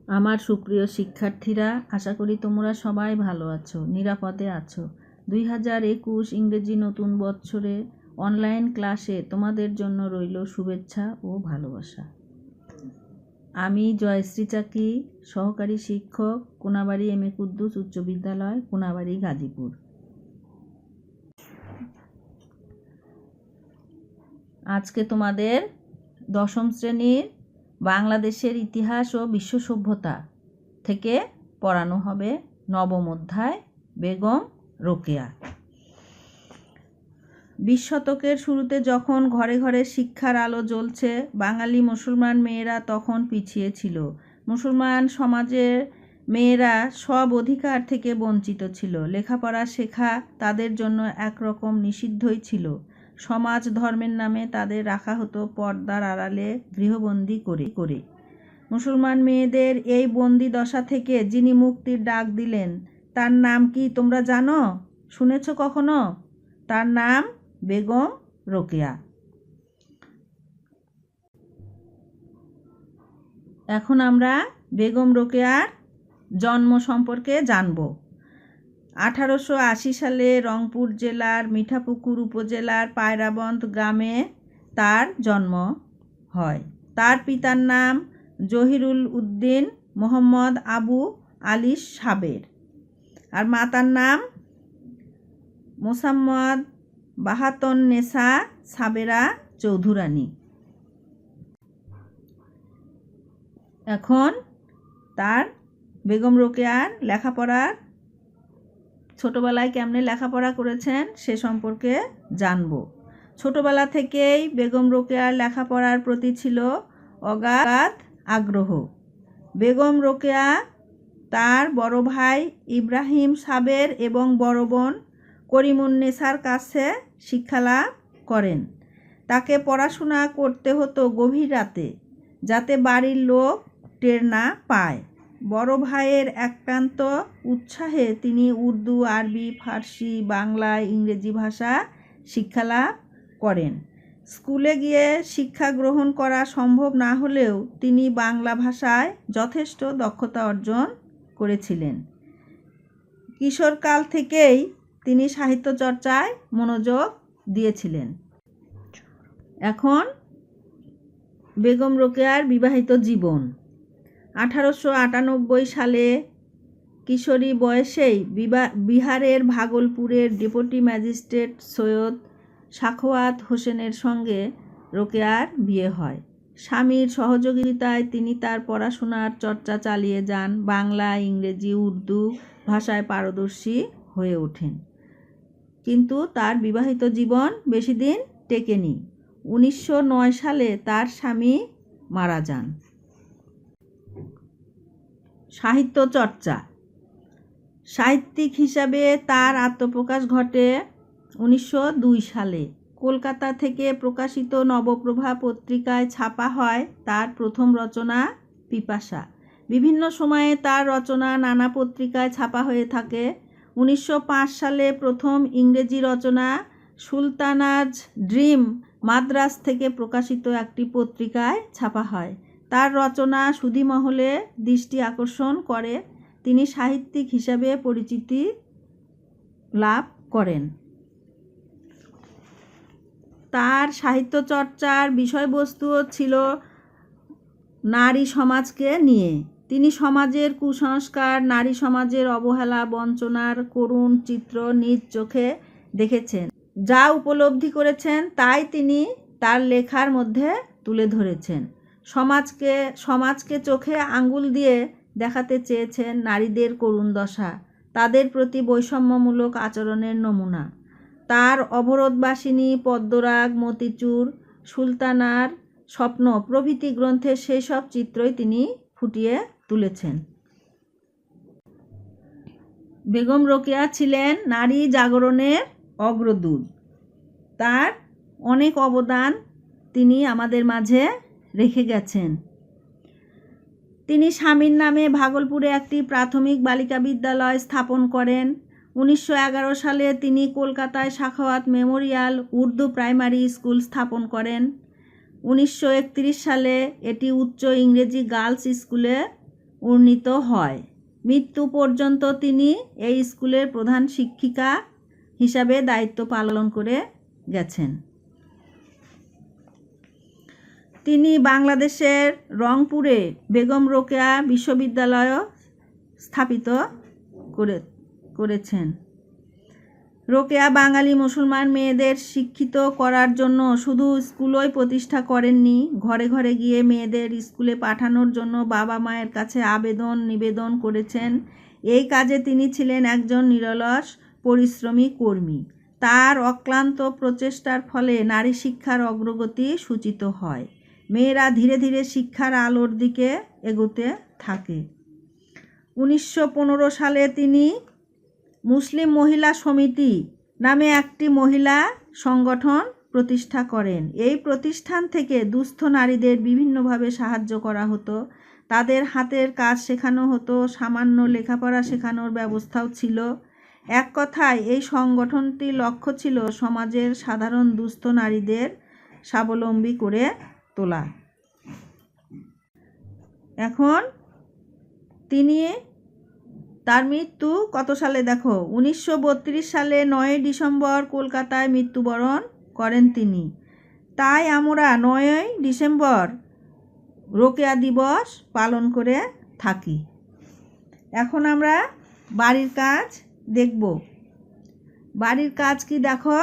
আমার সুপ্রিয় শিক্ষার্থীরা, আশা করি তোমরা সবাই ভালো আছো, নিরাপদে আছো। 2021 ইংরেজি নতুন বৎসরে অনলাইন ক্লাসে তোমাদের জন্য রইল শুভেচ্ছা ও ভালোবাসা। আমি জয়শ্রী চাকি, সহকারী শিক্ষক, কোনাবাড়ি এম এ কুদ্দুস উচ্চ বিদ্যালয়, কোনাবাড়ি, গাজীপুর। আজকে তোমাদের দশম শ্রেণীর বাংলাদেশের ইতিহাস ও বিশ্ব সভ্যতা থেকে পড়ানো হবে নবম অধ্যায় বেগম রোকেয়া। 20 শতকের শুরুতে যখন ঘরে ঘরে শিক্ষার আলো জ্বলছে, বাঙালি মুসলমান মেয়েরা তখন পিছিয়ে ছিল। মুসলমান সমাজের মেয়েরা সব অধিকার থেকে বঞ্চিত ছিল। লেখাপড়া শেখা তাদের জন্য একরকম নিষিদ্ধই ছিল। সমাজ ধর্মের নামে তাদের রাখা হতো পর্দার আড়ালে গৃহবন্দী করে। মুসলমান মেয়েদের এই বন্দি দশা থেকে যিনি মুক্তির ডাক দিলেন, তার নাম কি তোমরা জানো? শুনেছ কখনো? তার নাম বেগম রোকেয়া। এখন আমরা বেগম রোকেয়ার জন্ম সম্পর্কে জানব। 1880 সালে রংপুর জেলার মিঠাপুকুর উপজেলার পায়রাবন্দ গ্রামে তার জন্ম হয়। তার পিতার নাম জহিরুল উদ্দিন মোহাম্মদ আবু আলী সাবের আর মাতার নাম মোসাম্মদ বাহাতন্নেসা সাবেরা চৌধুরানী। এখন তার বেগম রোকেয়ার লেখাপড়ার ছোটবেলায় কেমনে লেখাপড়া করেছেন সে সম্পর্কে জানব। ছোটবেলা থেকেই বেগম রোকেয়ার লেখাপড়ার প্রতি ছিল অগাধ আগ্রহ। বেগম রোকেয়া তার বড় ভাই ইব্রাহিম সাবের এবং বড় বোন করিমুন্নেসার কাছে শিক্ষালাভ করেন। তাকে পড়াশোনা করতে হতো গভীর রাতে, যাতে বাড়ির লোক টের না পায়। বড় ভাইয়ের একান্ত উৎসাহে তিনি উর্দু, আরবি, ফার্সি, বাংলা, ইংরেজি ভাষা শিক্ষালাভ করেন। স্কুলে গিয়ে শিক্ষা গ্রহণ করা সম্ভব না হলেও তিনি বাংলা ভাষায় যথেষ্ট দক্ষতা অর্জন করেছিলেন। কিশোরকাল থেকেই তিনি সাহিত্য চর্চায় মনোযোগ দিয়েছিলেন। এখন বেগম রোকেয়ার বিবাহিত জীবন। 1898 সালে কিশোরী বয়সেই বিহারের ভাগলপুরের ডেপুটি ম্যাজিস্ট্রেট সৈয়দ সাখাওয়াত হোসেনের সঙ্গে রোকেয়ার বিয়ে হয়। স্বামীর সহযোগিতায় তিনি তার পড়াশোনার চর্চা চালিয়ে যান। বাংলা, ইংরেজি, উর্দু ভাষায় পারদর্শী হয়ে ওঠেন। কিন্তু তার বিবাহিত জীবন বেশি দিন টেকেনি। 1909 সালে তার স্বামী মারা যান। সাহিত্য চর্চা। সাহিত্যিক হিসাবে তার আত্মপ্রকাশ ঘটে 1902 সালে। কলকাতা থেকে প্রকাশিত নবপ্রভা পত্রিকায় ছাপা হয় তার প্রথম রচনা পিপাসা। বিভিন্ন সময়ে তার রচনা নানা পত্রিকায় ছাপা হয়ে থাকে। 1905 সালে প্রথম ইংরেজি রচনা সুলতানাজ ড্রিম মাদ্রাজ থেকে প্রকাশিত একটি পত্রিকায় ছাপা হয়। তার রচনা সুধীমহলে দৃষ্টি আকর্ষণ করে। তিনি সাহিত্যিক হিসাবে পরিচিতি লাভ করেন। তার সাহিত্য চর্চার বিষয়বস্তু ছিল নারী সমাজকে নিয়ে। তিনি সমাজের কুসংস্কার, নারী সমাজের অবহেলা, বঞ্চনার করুণ চিত্র নিজ চোখে দেখেছেন। যা উপলব্ধি করেছেন তাই তিনি তার লেখার মধ্যে তুলে ধরেছেন। সমাজকে চোখে আঙ্গুল দিয়ে দেখাতে চেয়েছেন নারীদের করুণ দশা, তাদের প্রতি বৈষম্যমূলক আচরণের নমুনা। তার অবরোধবাসিনী, পদ্মরাগ, মতিচুর, সুলতানার স্বপ্ন প্রভৃতি গ্রন্থে সেই সব চিত্রই তিনি ফুটিয়ে তুলেছেন। বেগম রোকেয়া ছিলেন নারী জাগরণের অগ্রদূত। তার অনেক অবদান তিনি আমাদের মাঝে রেখে গেছেন। তিনি স্বামীর নামে ভাগলপুরে একটি প্রাথমিক বালিকা বিদ্যালয় স্থাপন করেন। 1911 সালে তিনি কলকাতায় Sakhawat Memorial Urdu primary school স্থাপন করেন। 1931 সালে এটি উচ্চ ইংরেজি গার্লস স্কুলে উন্নীত হয়। মৃত্যু পর্যন্ত তিনি এই স্কুলের প্রধান শিক্ষিকা হিসাবে দায়িত্ব পালন করে গেছেন। তিনি বাংলাদেশের রংপুরে বেগম রোকেয়া বিশ্ববিদ্যালয় স্থাপিত করেছেন। রোকেয়া বাঙালি মুসলমান মেয়েদের শিক্ষিত করার জন্য শুধু স্কুলই প্রতিষ্ঠা করেননি, ঘরে ঘরে গিয়ে মেয়েদের স্কুলে পাঠানোর জন্য বাবা মায়ের কাছে নিবেদন করেছেন। এই কাজে তিনি ছিলেন একজন নিরলস পরিশ্রমী কর্মী। তার অক্লান্ত প্রচেষ্টার ফলে নারী শিক্ষার অগ্রগতি সূচিত হয়। মেয়েরা ধীরে ধীরে শিক্ষার আলোর দিকে এগোতে থাকে। 1915 সালে তিনি মুসলিম মহিলা সমিতি নামে একটি মহিলা সংগঠন প্রতিষ্ঠা করেন। এই প্রতিষ্ঠান থেকে দুস্থ নারীদের বিভিন্নভাবে সাহায্য করা হতো। তাদের হাতের কাজ শেখানো হতো, সামান্য লেখাপড়া শেখানোর ব্যবস্থাও ছিল। এক কথায় এই সংগঠনটির লক্ষ্য ছিল সমাজের সাধারণ দুস্থ নারীদের স্বাবলম্বী করে তোলা। এখন তার মৃত্যু কত সালে দেখো, 1932 সালে 9 ডিসেম্বর কলকাতায় মৃত্যুবরণ করেন তিনি। তাই আমরা 9 ডিসেম্বর রোকেয়া দিবস পালন করে থাকি। এখন আমরা বাড়ির কাজ দেখব। বাড়ির কাজ কি দেখো,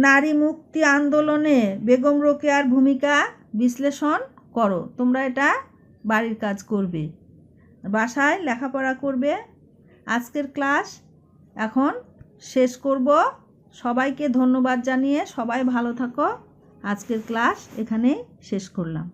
নারী মুক্তি আন্দোলনে বেগম রোকেয়ার ভূমিকা বিশ্লেষণ করো। তোমরা এটা বাড়ির কাজ করবে, বাসায় লেখাপড়া করবে। আজকের ক্লাস এখন শেষ করব। সবাইকে ধন্যবাদ জানিয়ে সবাই ভালো থাকো। আজকের ক্লাস এখানেই শেষ করলাম।